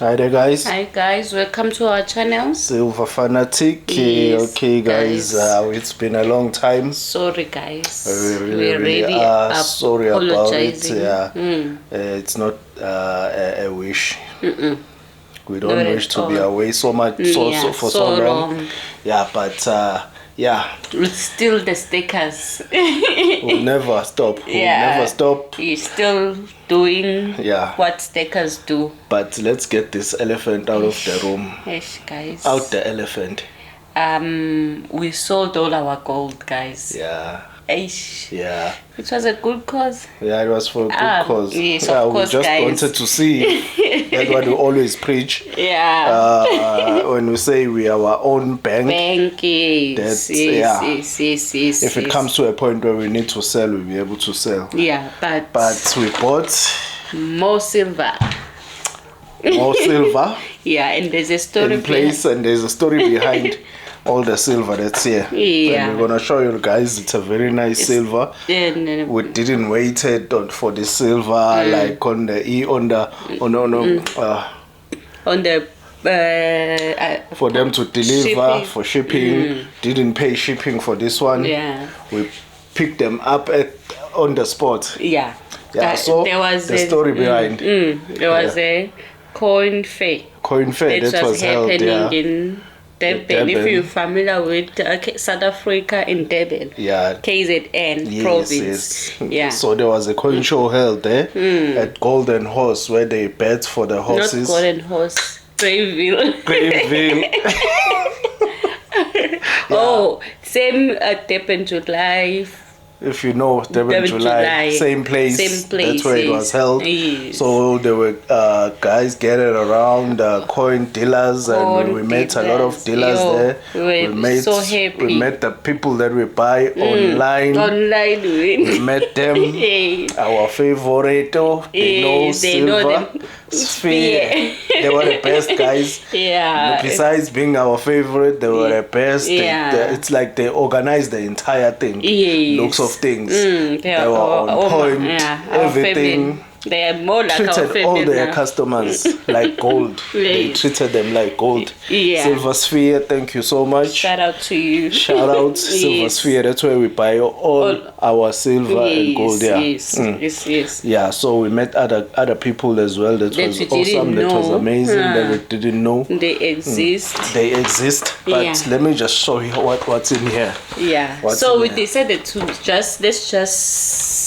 Hi there, guys. Hi guys, welcome to our channel. Silver Fanatic. Yes, Okay, guys. It's been a long time. Sorry guys, We really are sorry about it. Yeah, it's not a wish. We don't wish to be away so much for so long. Yeah, but yeah, it's still the stickers. We'll never stop. We'll never stop. You're still doing what stickers do. But let's get this elephant out of the room. Yes, guys. Out the elephant. We sold all our gold, guys. Yeah. Yeah. It was a good cause. Yeah, it was for a good cause. Yes, of course, we just guys. wanted to see. That's what we always preach. Yeah. When we say we are our own bank. Yes. Yes. If it comes to a point where we need to sell, we'll be able to sell. Yeah, but we bought more silver. More silver. Yeah, and there's a story in place, and there's a story behind all the silver that's here. Yeah, and we're gonna show you guys. It's a very nice silver. We didn't wait for the silver like on the for them to deliver for shipping. Didn't pay shipping for this one. Yeah, we picked them up on the spot. Yeah. So there was the story behind. There was a coin fair. That was happening in Durban. If you're familiar with South Africa, in Durban, KZN province. Yes. Yeah. So there was a coin show held there at Golden Horse where they bet for the horses. Not Golden Horse, Greyville. Oh, same Durban July. If you know Durban July, same place. That's where it was held. Yes. So there were guys gathered around, coin dealers, and we met a lot of dealers there. We met so happy. We met the people that we buy online. We met them. Our favorite, they know silver sphere. They were the best, guys. Yeah. Besides being our favorite, they were the best. It's like they organized the entire thing. Looks of things. They were on point. Everything. They are more like treated all their customers like gold. They treated them like gold. Silver Sphere, thank you so much. Shout out to you. Shout out Silver Sphere. That's where we buy all our silver and gold. Yes. Yeah, so we met other people as well. That was awesome. That was amazing. That we didn't know. They exist. But let me just show you what's in here. Yeah. So we decided to let's just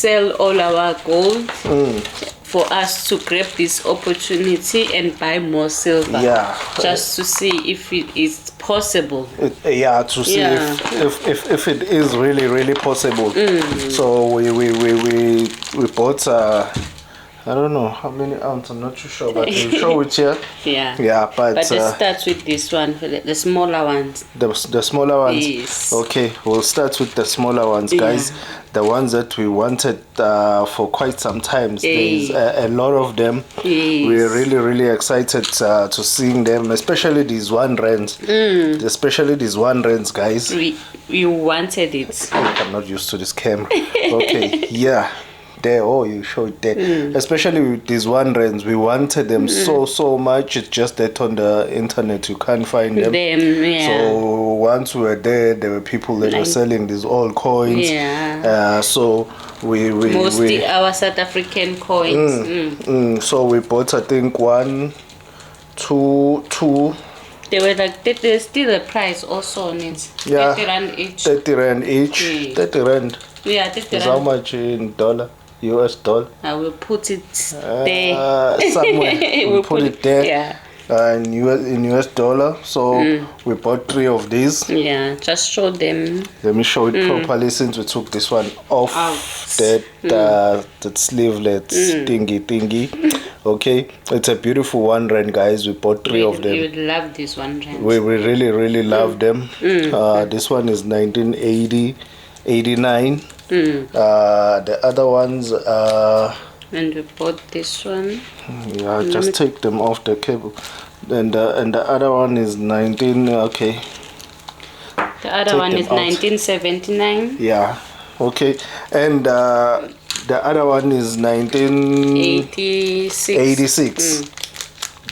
sell all our gold for us to grab this opportunity and buy more silver. Yeah. Just to see if it is possible. To see if it is really possible. So we bought I don't know how many ounces, I'm not too sure, but we'll show it here. But let's start with this one, the smaller ones. The smaller ones? Yes. Okay, we'll start with the smaller ones, guys. The ones that we wanted for quite some time. There's a lot of them. We're really excited to seeing them, especially these 1 rands. Especially these 1 rands, guys. We wanted it. I'm not used to this camera. Okay, there, you showed there. Especially with these 1 rands, we wanted them so much. It's just that on the internet you can't find them. So once we were there were people that were selling these old coins. So mostly our South African coins. So we bought, I think, 1, 2. They were like, there's still a price also on it. 30 rand each. 30 rand each. 30 rand. Yeah, 30 rand. How much in dollar? US dollar. I will put it there. Somewhere. We'll put it there. In US dollar. So we bought 3 of these. Yeah, just show them. Let me show it properly since we took this one off that sleevelet thingy. Okay, it's a beautiful 1 rand, guys. We bought 3 of them. You would love this 1 rand. We really love them. This one is 1980, 89. The other ones and we bought this one. Just take them off the cable. And the other one is 19. Okay, the other one is 1979. Okay, and the other one is 1986.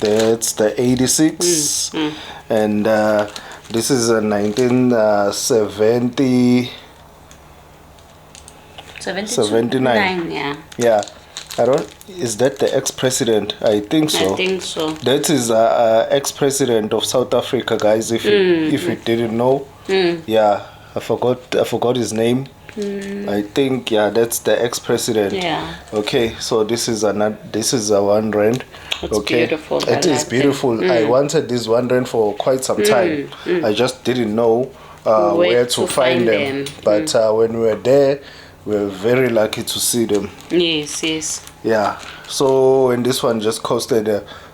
That's the 86. And this is a 1970 79. Yeah. I don't. Is that the ex-president? I think so. I think so. That is ex-president of South Africa, guys. If you didn't know, yeah, I forgot his name. I think that's the ex-president. Yeah. Okay, so this is a 1 rand. It's beautiful. It is beautiful. I wanted this 1 rand for quite some time. I just didn't know where to find them. But when we were there, we were very lucky to see them. Yes. Yeah. So, and this one just costed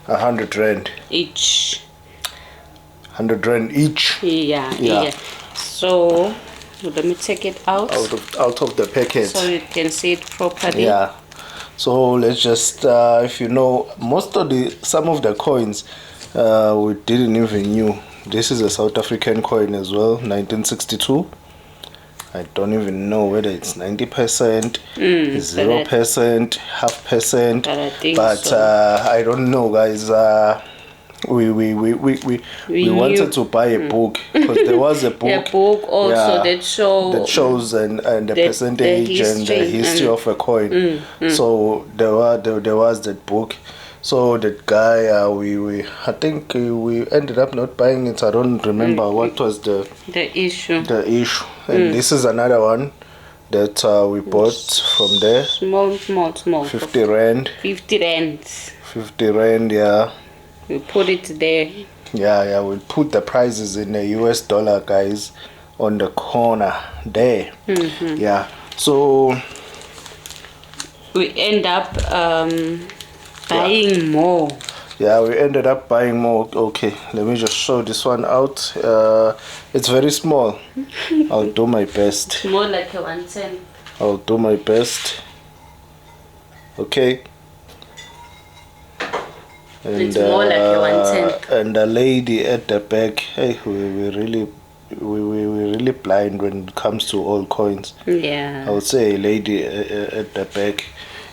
100 rand each. 100 rand each. Yeah. So let me take it out of the packet so you can see it properly. Yeah. So let's just if you know, some of the coins we didn't even knew. This is a South African coin as well, 1962. I don't even know whether it's 90%, 0%, half percent. But so. I don't know, guys. We wanted to buy a book because there was a book. A book also that shows and the percentage and the history of a coin. So there was that book. So that guy, I think we ended up not buying it. I don't remember what was the issue. And this is another one that we bought from there. Small. 50 rand. 50 rand. 50 rand, yeah. We put it there. Yeah. We'll put the prices in the US dollar, guys, on the corner there. Yeah. So we end up buying more. Yeah, we ended up buying more. Okay, let me just show this one out. It's very small. I'll do my best. More like a 110. I'll do my best. Okay. And, it's more like a 110. And the lady at the back, hey, we really blind when it comes to all coins. Yeah. I would say a lady at the back.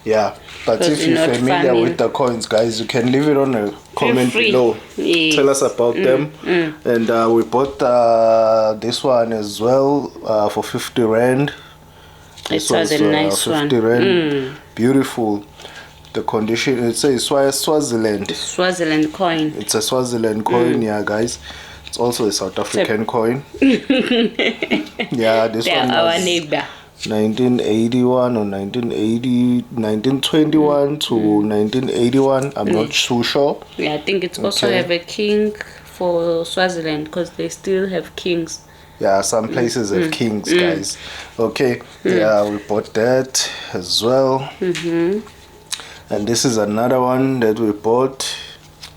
Yeah, but if you're familiar with the coins, guys, you can leave it on a comment below. Yes. Tell us about them. And we bought this one as well for 50 rand. This was a nice 50 one. rand. Beautiful. The condition, it says Swaziland. Swaziland coin. It's a Swaziland coin, yeah, guys. It's also a South African coin. Yeah, this one our was neighbor. 1981 or 1921 to 1981. I'm not too sure. Yeah, I think it's also have a king for Swaziland because they still have kings. Yeah, some places have kings, guys. Okay, yeah, we bought that as well. And this is another one that we bought.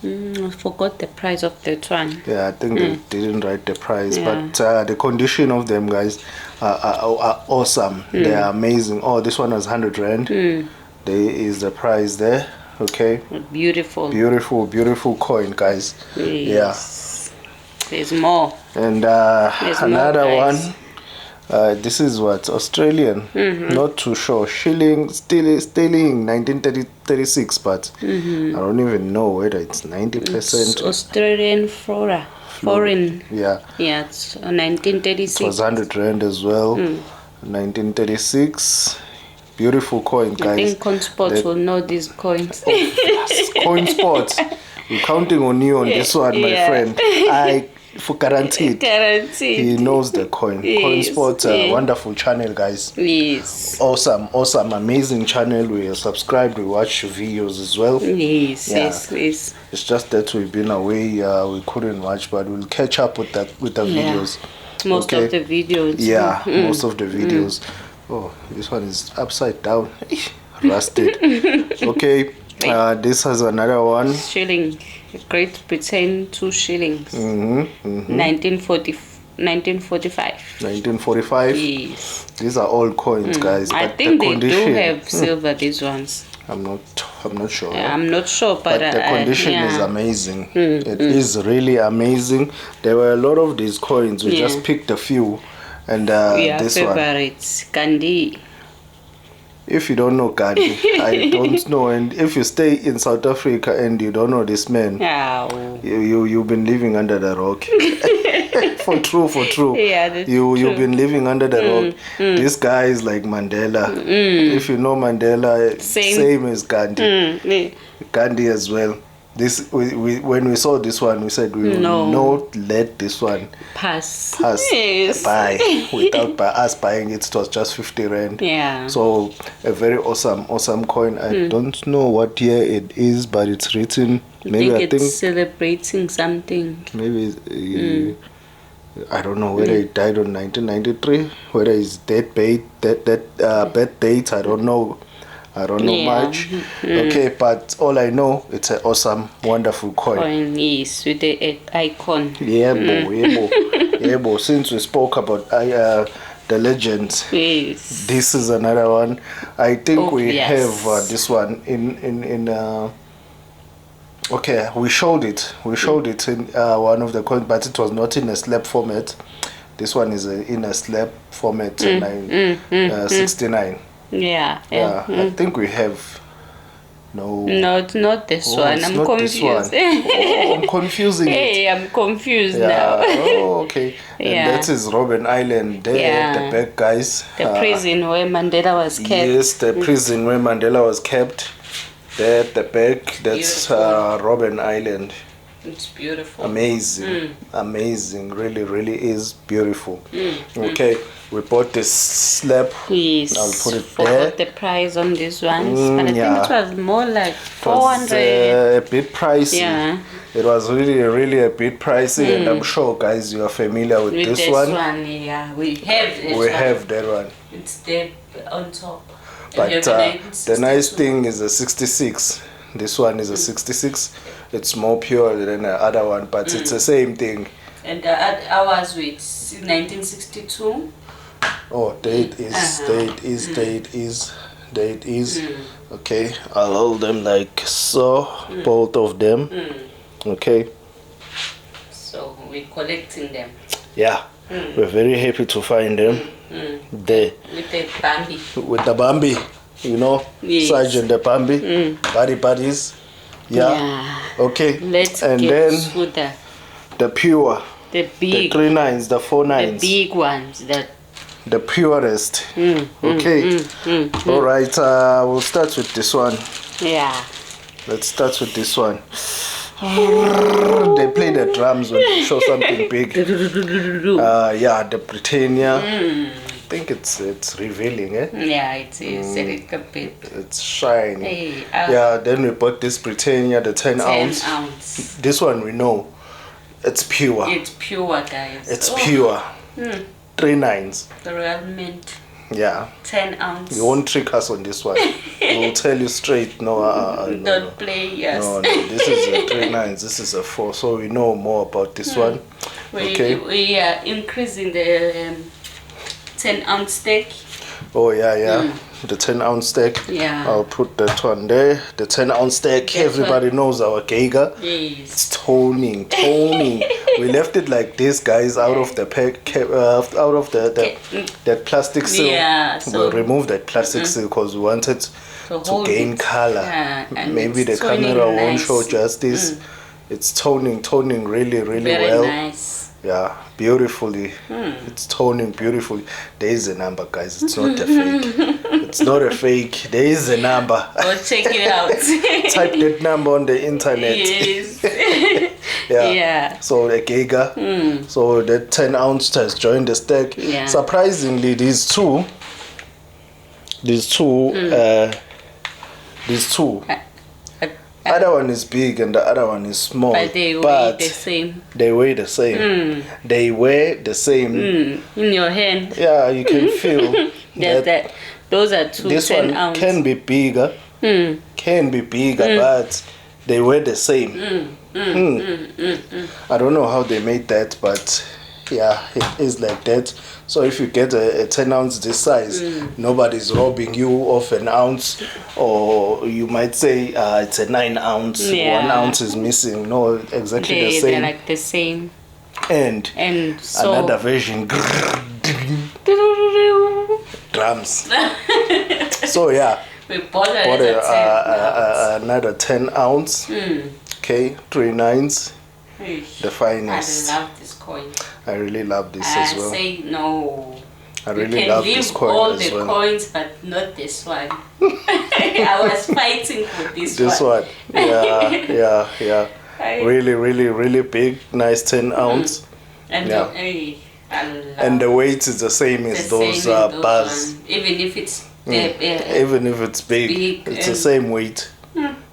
I forgot the price of that one. Yeah, I think they didn't write the price, but the condition of them, guys, are awesome. They are amazing. Oh, this one was 100 rand. There is the price there. Okay. Beautiful. Beautiful coin, guys. Yes. Yeah. There's more. And There's another more, one. This is what? Australian. Not too sure. Sterling 1936, but I don't even know whether it's 90%. It's Australian foreign. Yeah. Yeah, it's 1936. It was 100 rand as well. 1936. Beautiful coin, guys. I think CoinSpots will know these coins. CoinSpots. We're counting on you on this one, my friend. For guaranteed. He knows the coin. CoinSpots, a wonderful channel, guys. Yes. Awesome, amazing channel. We are subscribed. We watch videos as well. Yes. It's just that we've been away. We couldn't watch, but we'll catch up with the videos. Most of the videos. Yeah, most of the videos. Oh, this one is upside down. Rusted. Okay. This has another one. Shilling. Great Britain, 2 shillings. 1945. 1945. Yes. These are all coins, guys. I but think they do have silver. These ones. I'm not sure. I'm not sure, but the condition is amazing. It is really amazing. There were a lot of these coins. We just picked a few, and this favorites. one. Candy. if you don't know Gandhi, I don't know. And if you stay in South Africa and you don't know this man, you've been living under the rock. For true. Yeah, that's You've been living under the rock. This guy is like Mandela. If you know Mandela, same as Gandhi. Gandhi as well. This when we saw this one, we said we will not let this one pass yes. by without us buying it. It was just 50 rand. Yeah. So a very awesome coin. I don't know what year it is, but it's written. Maybe I think it's celebrating something. Maybe I don't know whether it died on 1993, whether it's birth date. I don't know. Much. Okay, but all I know, it's an awesome, wonderful coin. Yes, with the icon. Yeah, bo. Since we spoke about the legends, yes, this is another one. I think we have this one in. Okay, we showed it. We showed it in one of the coins, but it was not in a slab format. This one is in a slab format, 69. Yeah. I think we have no, it's not this one. I'm confused. I'm confusing it. Hey, I'm confused now. Okay. And that is Robben Island there, the back, guys. The prison where Mandela was kept. Yes, the prison where Mandela was kept. There at the back, that's Robben Island. It's beautiful. Amazing. Really is beautiful. Okay, we bought this slab. Yes. I'll put it Forgot there. the price on this one, but I think it was more like 400. A bit pricey. Yeah. It was really a bit pricey, and I'm sure, guys, you are familiar with this one. Yeah, we have this We have that one. It's there on top. But the nice thing is a 66. This one is a 66. It's more pure than the other one, but it's the same thing. And ours with 1962. Oh, date is. Okay, I'll hold them like so, both of them. Okay. So we're collecting them. Yeah, we're very happy to find them. There. With the Bambi. With the Bambi, you know, yes. Sergeant the Bambi, buddies. Yeah. Okay. Let's and get then the pure. The big. The 3 9s, the 4 9s. The big ones. The purest. Okay. All right. We'll start with this one. Yeah. Let's start with this one. They play the drums when they show something big. Yeah, the Britannia. I think it's revealing, eh? Yeah, it is. A bit. It's shiny. Yeah, then we bought this Britannia, the 10 ounce. This one we know. It's pure. It's pure, guys. It's pure. 3 9s. The Royal Mint. Yeah. 10 ounce. You won't trick us on this one. We'll tell you straight. No, don't play. Yes. No. This is a 3 9s. This is a 4. So we know more about this one. We are increasing the 10 ounce stack. Oh yeah. The 10 ounce stack. Yeah. I'll put that one there. The 10 ounce stack. That's everybody knows our Geiger. Yes. It's toning. We left it like this, guys, out of the pack, out of that plastic seal. Yeah. So we removed that plastic seal because we wanted to gain color. Yeah, maybe the camera won't show justice. It's toning really very well. Nice. Yeah, beautifully. It's toning beautifully. There is a number, guys. It's not a fake. It's not a fake. There is a number. Go check it out. Type that number on the internet. Yes. Yeah. So the Geiger. So the 10 ounce has joined the stack. Yeah. Surprisingly, these two. Other one is big and the other one is small. But they weigh the same. They weigh the same. They weigh the same. In your hand. Yeah, you can feel that. Those are 2 this 10 one ounce. can be bigger. But they weigh the same. I don't know how they made that, but yeah, it is like that. So if you get a 10 ounce this size, nobody's robbing you of an ounce, or you might say it's a 9 ounce, 1 ounce is missing. No, exactly the same. They're like the same. And so another version, drums. So yeah, we bought another 10 ounce. Okay, 3 nines. The finest. I love this coin. I really love this as well. I say no. I really love this coin all as the well. coins, but not this one. I was fighting for this one. This one. Yeah. Really big, nice 10 ounce. And and the weight is the same as those bars. Even if it's even if it's big, it's the same weight.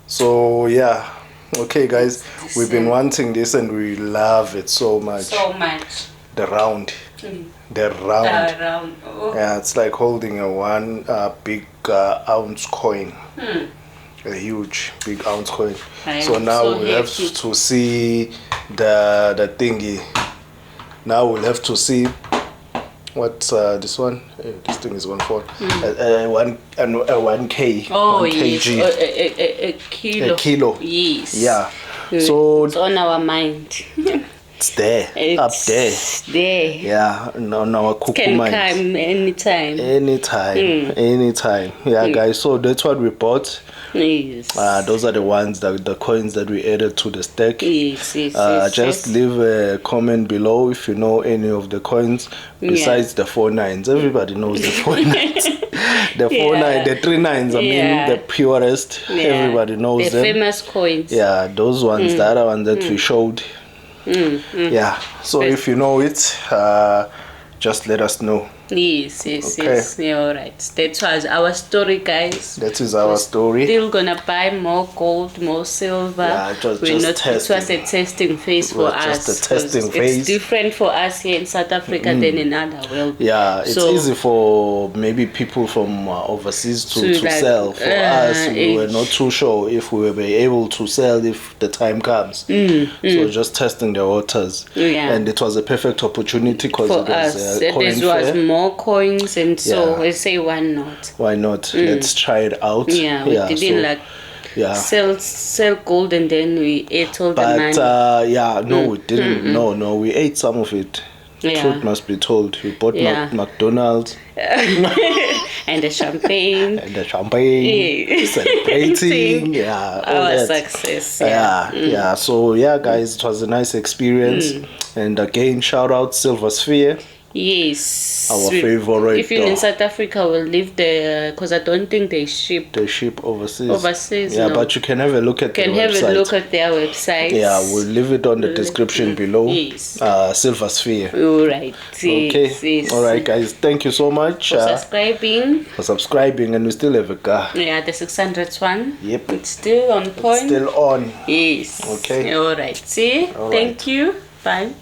So yeah. Okay guys, we've been wanting this and we love it so much. So much. The round. The round. Oh. Yeah, it's like holding a one big ounce coin. A huge big ounce coin. So now we have to see the thingy. Now we'll have to see what's this one. This thing is 1K. Oh, 1 yes. kg. A kilo. A kilo. Yes. Yeah. So it's on our mind. It's there. Up there. There. Yeah. No, it can come anytime. Anytime. Yeah, guys. So that's what we bought. Yes. Those are the ones the coins that we added to the stack. Yes. Just leave a comment below if you know any of the coins besides the 4 nines. Everybody knows the 4 nines. The 4 nines, the 3 nines. I mean the purest. Everybody knows them. The famous coins. Yeah, those ones. The other ones that we showed. Yeah. So if you know it, just let us know. Yes. Yeah, all right. That was our story, guys. That is our story. Still gonna buy more gold, more silver. Yeah, it was just testing. It was a testing phase for us. Just a testing phase. It's different for us here in South Africa than in other world. Yeah, it's easy for maybe people from overseas to sell. For us, we were not too sure if we will be able to sell if the time comes. So just testing the waters. Yeah. And it was a perfect opportunity because it was a coin fair. More coins, and so we say why not? Let's try it out. Yeah, we didn't sell gold and then we ate all the money. We didn't. No, we ate some of it. Truth must be told. We bought McDonald's and the champagne celebrating our success. So guys, it was a nice experience. And again, shout out Silver Sphere. Yes, our favorite. If you're in South Africa, we'll leave because I don't think they ship. They ship overseas. No. But you can have a look at their website. Have a look at their website. Yeah, we'll leave it on the description below. Yes. Silver Sphere. All right. Okay. Yes. All right, guys. Thank you so much for subscribing. And we still have a car. Yeah, the 600 one. Yep. It's still on point. It's still on. Yes. Okay. All right. Thank you. Bye.